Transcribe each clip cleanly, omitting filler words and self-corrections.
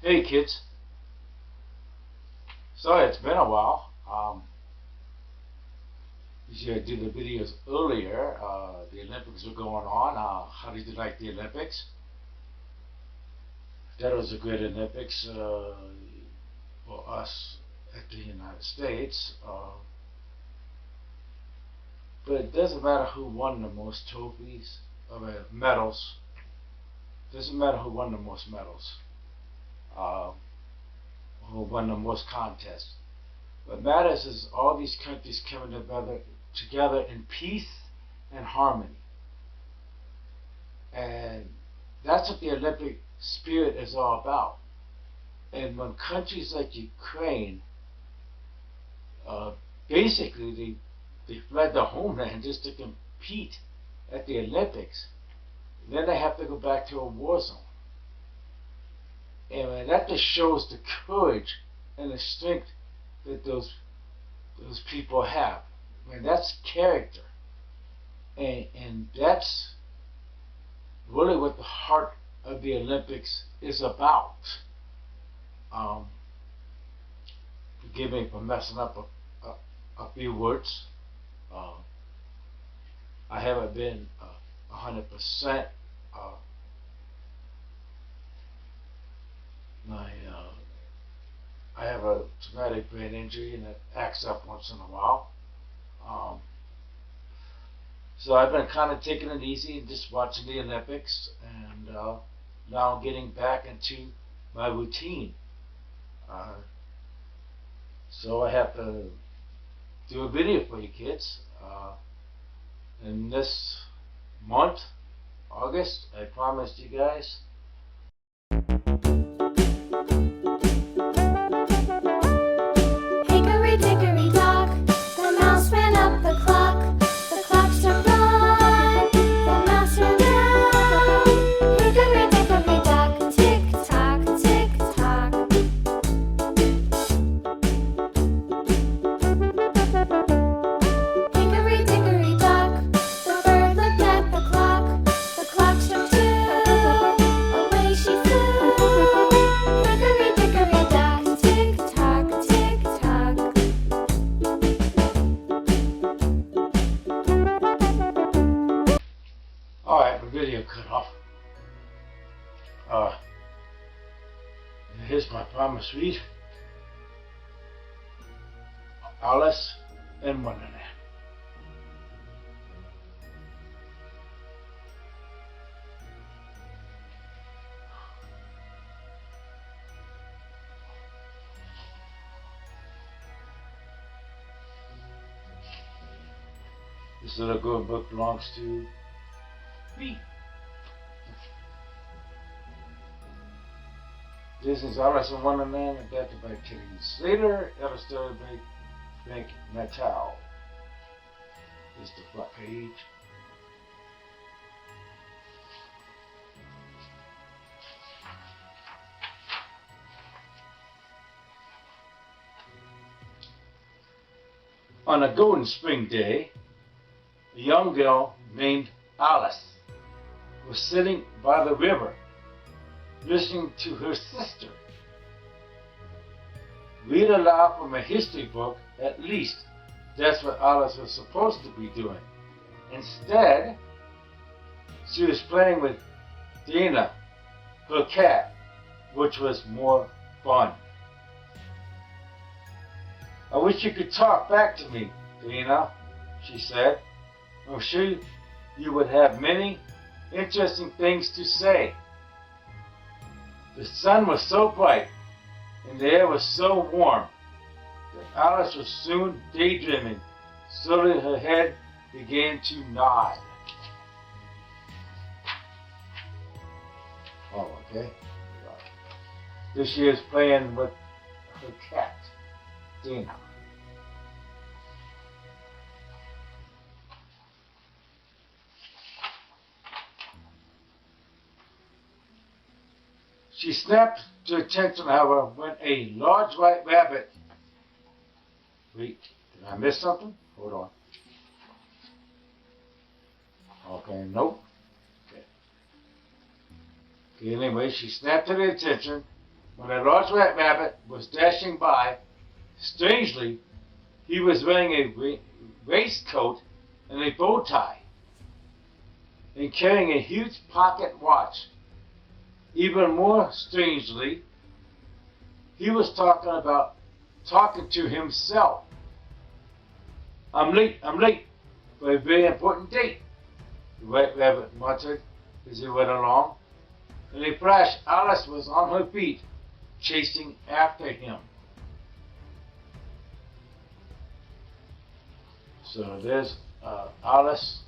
Hey kids, sorry it's been a while. Usually I did the videos earlier. The Olympics were going on. How did you like the Olympics? That was a good Olympics for us at the United States. But it doesn't matter who won the most trophies, medals. It doesn't matter who won the most medals, uh, who won the most contests. What matters is all these countries coming together in peace and harmony. And that's what the Olympic spirit is all about. And when countries like Ukraine, uh, basically they fled the homeland just to compete at the Olympics, then they have to go back to a war zone. And that just shows the courage and the strength that those people have. I mean, that's character, and that's really what the heart of the Olympics is about. Forgive me for messing up a few words. I haven't been 100%. I have a traumatic brain injury, and it acts up once in a while. So I've been kind of taking it easy and just watching the Olympics, and now I'm getting back into my routine. So I have to do a video for you kids. In this month, August, I promised you guys. Hickory dickory dock, the mouse ran up the clock. The clock struck one, the mouse ran down. Hickory dickory dock, tick tock, tick tock. Hickory dickory dock, the bird looked at the clock. The clock struck two, away she flew. Hickory dickory dock, tick tock, tick tock. Alright, the video cut off. Here's my promise read. Alice in Wonderland. This little good book belongs to me. This is Alice in Wonderland, adapted by Kelly Slater, illustrated by Frank Natal. This is the front page. On a golden spring day, a young girl named Alice was sitting by the river, listening to her sister read aloud from a history book. At least that's what Alice was supposed to be doing. Instead, she was playing with Dana, her cat, which was more fun. "I wish you could talk back to me, Dana," she said. "I'm sure you would have many interesting things to say." The sun was so bright and the air was so warm that Alice was soon daydreaming. Slowly her head began to nod. Oh, okay. Here she is playing with her cat, Dana. She snapped to attention, however, when a large white rabbit. Wait, did I miss something? Hold on. Okay, nope. Okay. Anyway, she snapped to their attention when a large white rabbit was dashing by. Strangely, he was wearing a waistcoat and a bow tie, and carrying a huge pocket watch. Even more strangely, he was talking to himself. I'm late for a very important date, the white rabbit muttered as he went along. In a flash, Alice was on her feet, chasing after him. So there's Alice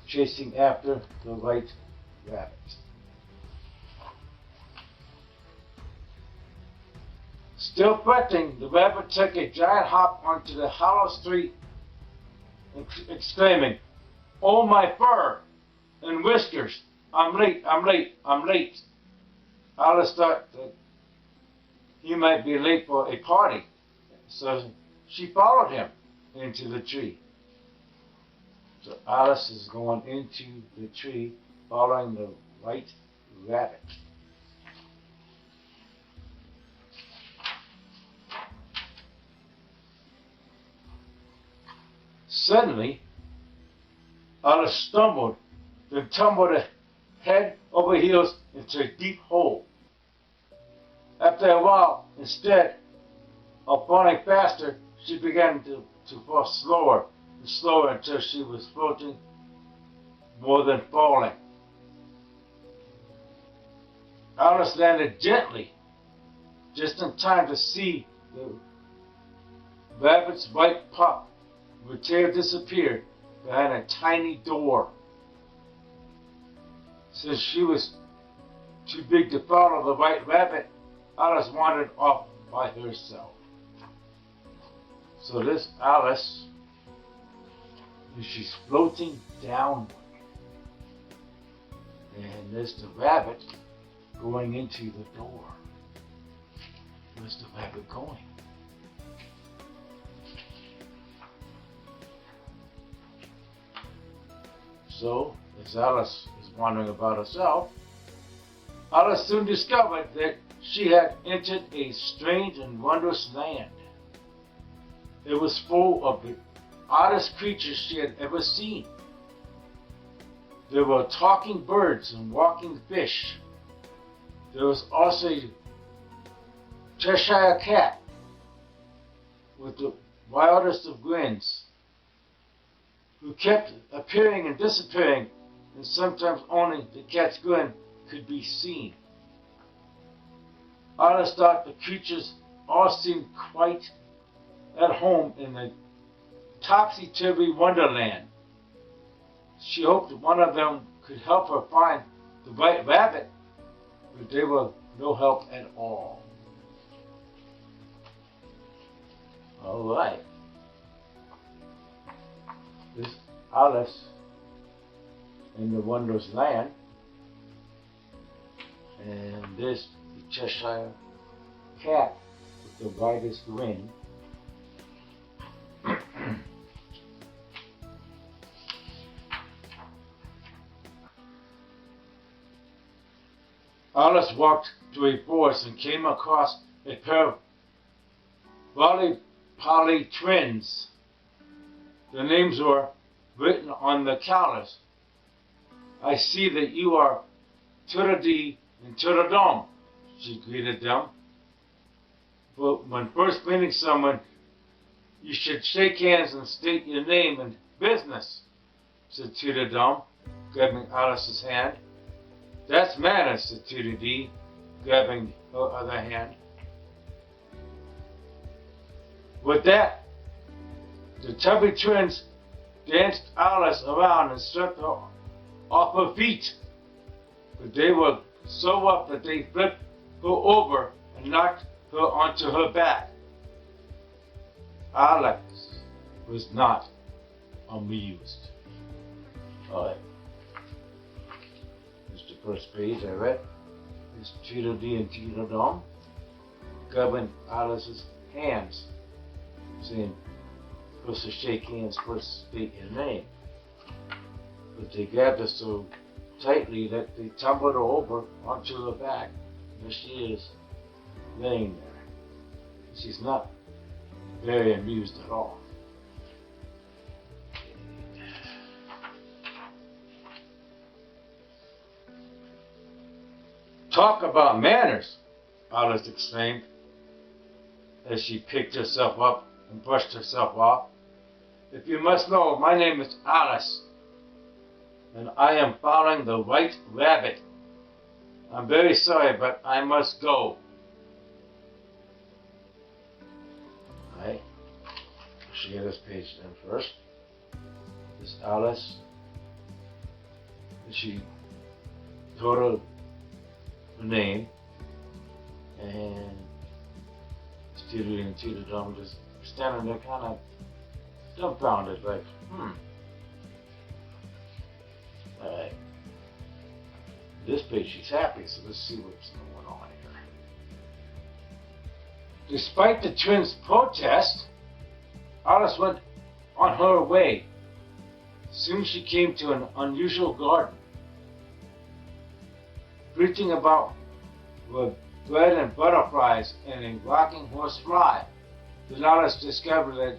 chasing after the white rabbit. Still fretting, the rabbit took a giant hop onto the hollow street, exclaiming, "Oh, my fur and whiskers! I'm late, I'm late, I'm late." Alice thought that he might be late for a party, so she followed him into the tree. So Alice is going into the tree, following the white rabbit. Suddenly, Alice stumbled, then tumbled head over heels into a deep hole. After a while, instead of falling faster, she began to fall slower and slower until she was floating more than falling. Alice landed gently, just in time to see the rabbit's white pup with tail disappear behind a tiny door. Since she was too big to follow the white rabbit, Alice wandered off by herself. So this Alice, she's floating downward. And there's the rabbit going into the door. Where's the rabbit going? So, as Alice is wandering about herself, Alice soon discovered that she had entered a strange and wondrous land. It was full of the oddest creatures she had ever seen. There were talking birds and walking fish. There was also a Cheshire cat with the wildest of grins, who kept appearing and disappearing, and sometimes only the cat's grin could be seen. Alice thought the creatures all seemed quite at home in the topsy-turvy Wonderland. She hoped that one of them could help her find the white rabbit, but they were no help at all. All right. This Alice in the wondrous land, and this the Cheshire cat with the widest grin. Alice walked to a forest and came across a pair of Polly twins. The names were written on the counters. "I see that you are Toodle-dee and Toodle-dum," she greeted them. "But when first meeting someone, you should shake hands and state your name and business," said Toodle-dum, grabbing Alice's hand. "That's manners," said Toodle-dee, grabbing her other hand. With that, the tubby twins danced Alice around and swept her off her feet. But they were so rough that they flipped her over and knocked her onto her back. Alice was not amused. Alright. Here's the first page I read. It's Tweedledee and Tweedledum grabbing Alice's hands, saying, "Supposed to shake hands, first state your name." But they grabbed her so tightly that they tumbled her over onto her back There she is, laying there. She's not very amused at all. Talk about manners, Alice exclaimed as she picked herself up and brushed herself off. If you must know, my name is Alice, and I am following the White Rabbit. I'm very sorry, but I must go. Alright, she had this page then first. This Alice, she told her name, and Steely and Tweedledum just standing there kind of dumbfounded, like, Alright. This page she's happy, so let's see what's going on here. Despite the twins' protest, Alice went on her way. Soon she came to an unusual garden. Preaching about were bread and butterflies and a rocking horse fly. Then Alice discovered that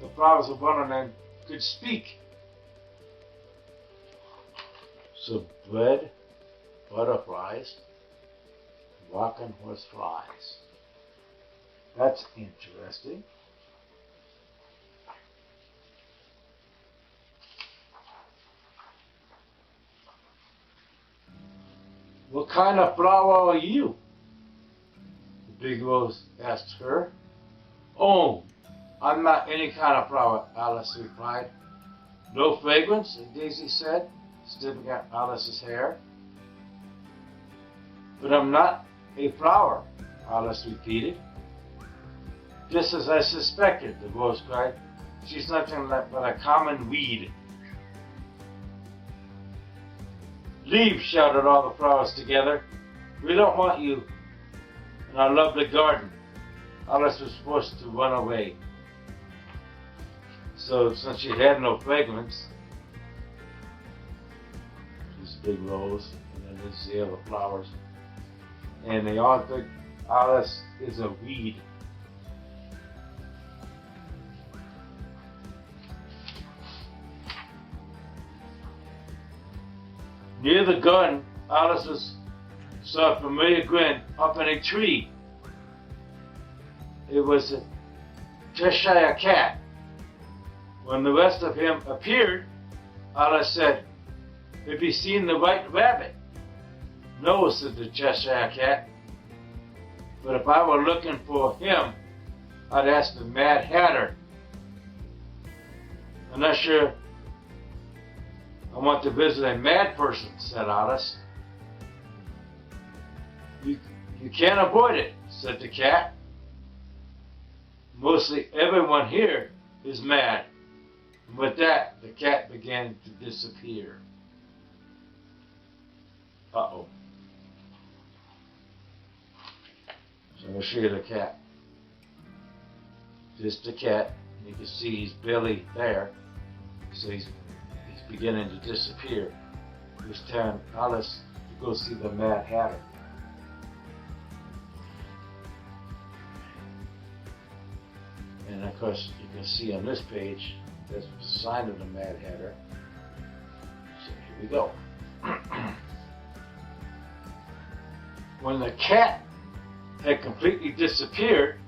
the flowers of Wonderland could speak. So bread, butterflies, rocking horse flies. That's interesting. What kind of flower are you? The big rose asked her. Oh, I'm not any kind of flower, Alice replied. No fragrance, Daisy said, sniffing at Alice's hair. But I'm not a flower, Alice repeated. Just as I suspected, the rose cried. She's nothing but a common weed. Leave, shouted all the flowers together. We don't want you in our lovely garden. Alice was forced to run away. So, since she had no fragrance, this big rose, and then this the other flowers, and they all think Alice is a weed. Near the garden, Alice saw a familiar grin up in a tree. It was a Cheshire cat. When the rest of him appeared, Alice said, "Have you seen the White Rabbit?" "No," said the Cheshire cat. "But if I were looking for him, I'd ask the Mad Hatter." "I'm not sure I want to visit a mad person," said Alice. You can't avoid it," said the cat. "Mostly everyone here is mad." And with that, the cat began to disappear. Uh-oh. So I'm going to show you the cat. Just the cat. You can see he's barely there. So he's beginning to disappear. It was telling Alice to go see the Mad Hatter. And of course, you can see on this page, there's a sign of the Mad Hatter. So here we go. When the cat had completely disappeared,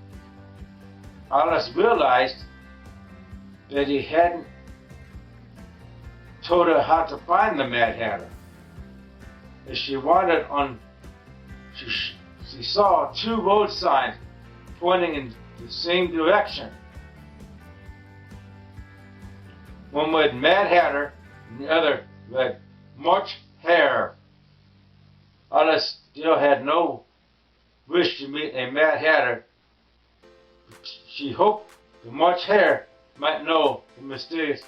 Alice realized that he hadn't told her how to find the Mad Hatter. As she wandered on, she saw two road signs pointing in the same direction. One read Mad Hatter and the other read March Hare. Alice still had no wish to meet a Mad Hatter. She hoped the March Hare might know the mysterious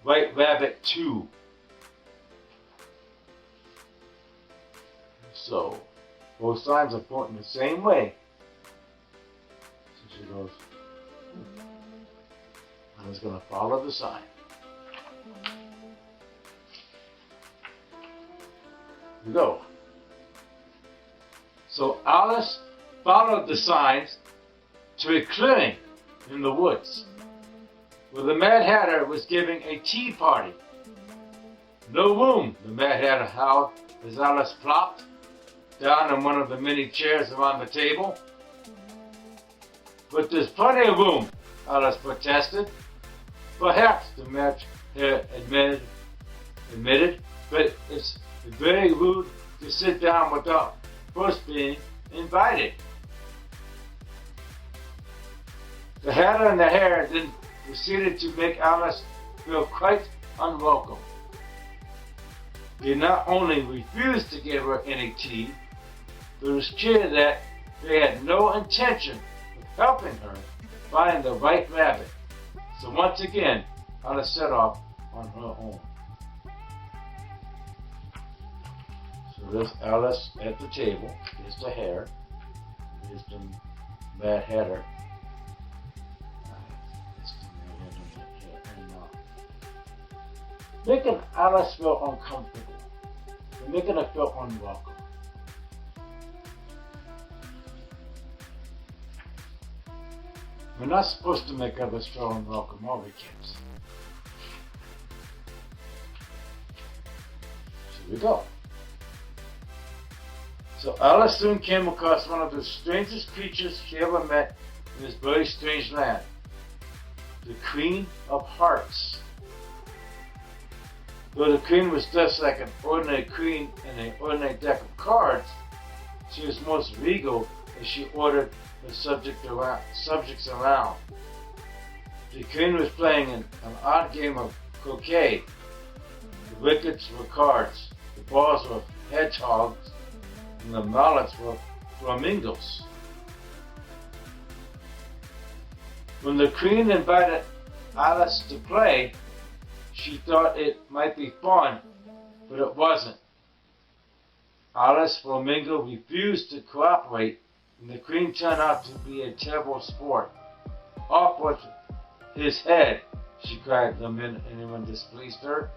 White Rabbit too. So, both signs are pointing the same way. So she goes, I was going to follow the sign. Here we go. So Alice followed the signs to a clearing in the woods, where the Mad Hatter was giving a tea party. "No room," the Mad Hatter howled as Alice plopped down on one of the many chairs around the table. "But there's plenty of room," Alice protested. "Perhaps," the Mad Hatter admitted, "but it's very rude to sit down without first being invited." The Hatter and the Hare then proceeded to make Alice feel quite unwelcome. They not only refused to give her any tea, but it was clear that they had no intention of helping her find the right rabbit. So once again, Alice set off on her own. So there's Alice at the table. There's the Hare. There's the Mad Hatter. Making Alice feel uncomfortable and making her feel unwelcome. We're not supposed to make others feel unwelcome, are we, kids? So we go. So Alice soon came across one of the strangest creatures she ever met in this very strange land. The Queen of Hearts. Though the queen was dressed like an ordinary queen in an ordinary deck of cards, she was most regal as she ordered her subjects around. The queen was playing an odd game of croquet. The wickets were cards, the balls were hedgehogs, and the mallets were flamingos. When the queen invited Alice to play, she thought it might be fun, but it wasn't. Alice Flamingo refused to cooperate, and the queen turned out to be a terrible sport. "Off with his head," she cried the minute anyone displeased her.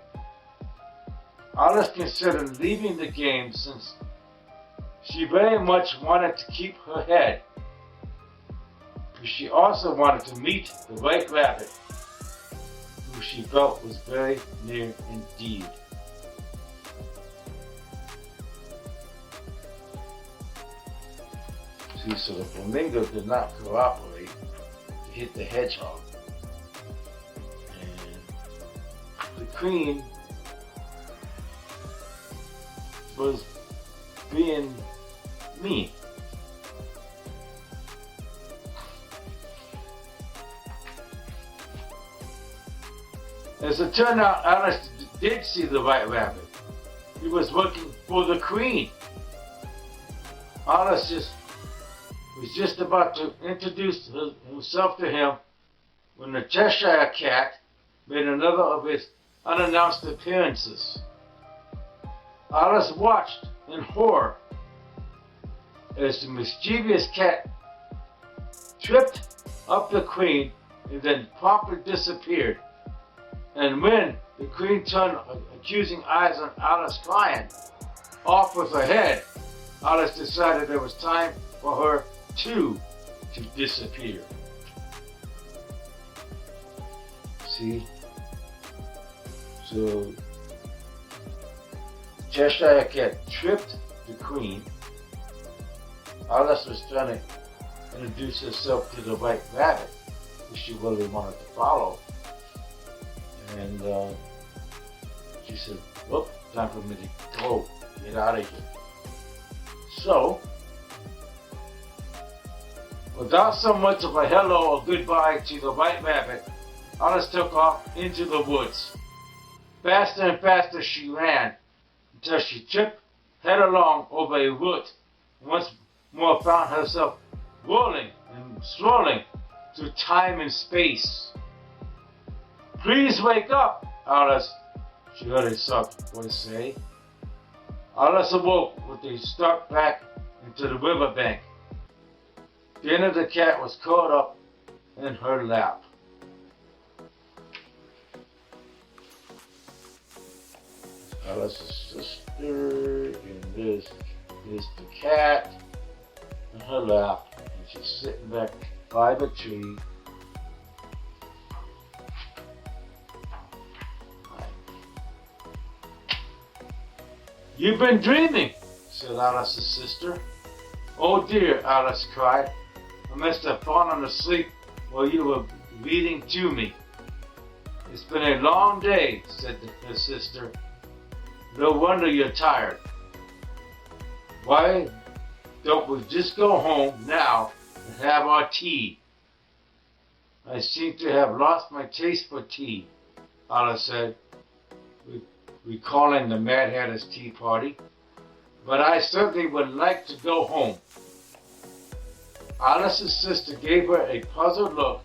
Alice considered leaving the game since she very much wanted to keep her head, but she also wanted to meet the right rabbit, who she felt was very near indeed. See, so the flamingo did not cooperate to hit the hedgehog. And the queen was being mean. As it turned out, Alice did see the white rabbit. He was working for the queen. Alice was just about to introduce himself to him when the Cheshire Cat made another of his unannounced appearances. Alice watched in horror as the mischievous cat tripped up the queen and then promptly disappeared. And when the queen turned accusing eyes on Alice crying, "Off with her head," Alice decided it was time for her too to disappear. See? So Cheshire Cat tripped the queen. Alice was trying to introduce herself to the white rabbit, who she really wanted to follow. And she said, "Well, time for me to go, get out of here." So, without so much of a hello or goodbye to the white rabbit, Alice took off into the woods. Faster and faster she ran, until she tripped headlong over a root, and once more found herself rolling and swirling through time and space. "Please wake up, Alice," she heard a soft voice say. Alice awoke with a start back into the riverbank. Dinner the cat was caught up in her lap. Alice's sister, and this is the cat. in her lap, and she's sitting back by the tree. "You've been dreaming," said Alice's sister. "Oh dear," Alice cried. "I must have fallen asleep while you were reading to me." "It's been a long day," said her sister. "No wonder you're tired. Why don't we just go home now and have our tea?" "I seem to have lost my taste for tea," Alice said, recalling the Mad Hatter's tea party. "But I certainly would like to go home." Alice's sister gave her a puzzled look.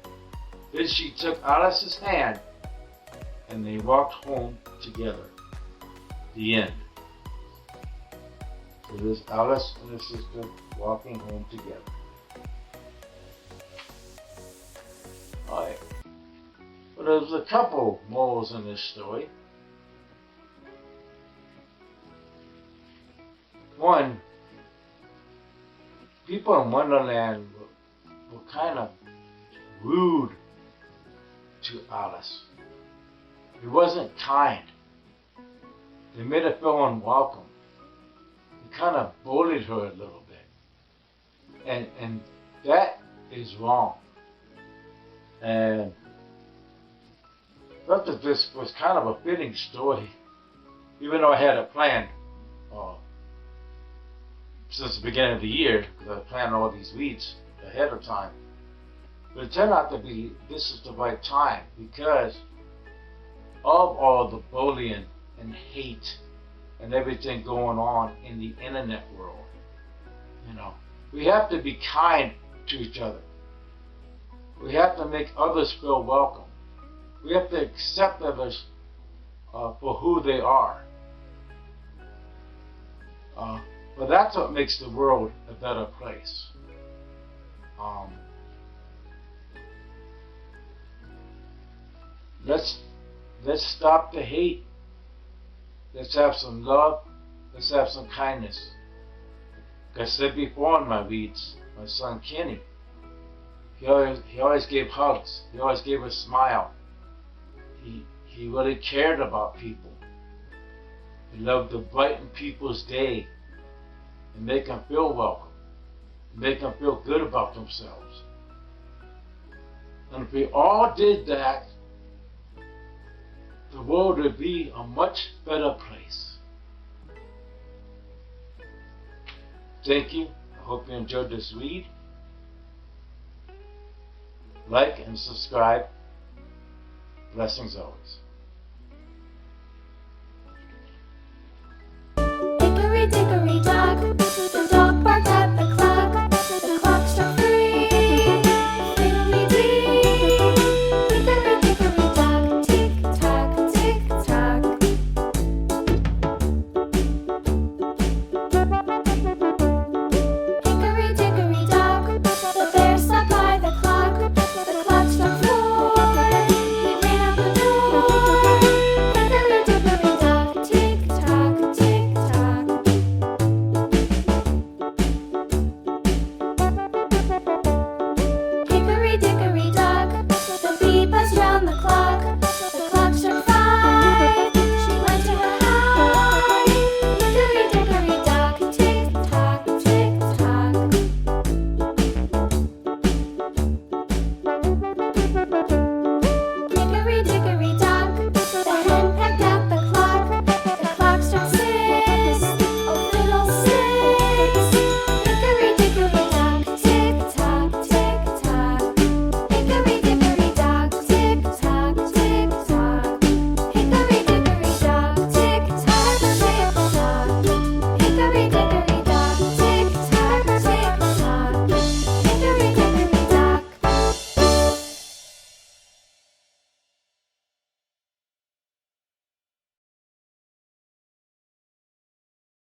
Then she took Alice's hand and they walked home together. The end. So there's Alice and her sister walking home together. Alright. But there's a couple morals in this story. One, people in Wonderland were kind of rude to Alice. It wasn't kind. They made her feel unwelcome. They kind of bullied her a little bit. And that is wrong. And I thought that this was kind of a fitting story, even though I had it planned since the beginning of the year, because I planned all these reads ahead of time. But it turned out to be this is the right time because of all the bullying and hate and everything going on in the internet world. You know, we have to be kind to each other. We have to make others feel welcome. We have to accept others for who they are. But that's what makes the world a better place. Let's stop the hate. Let's have some love. Let's have some kindness. Like I said before in my reads, my son Kenny, he always gave hugs. He always gave a smile. He really cared about people. He loved to brighten people's day and make them feel welcome, and make them feel good about themselves. And if we all did that, the world would be a much better place. Thank you. I hope you enjoyed this read. Like and subscribe. Blessings always. Hickory dickory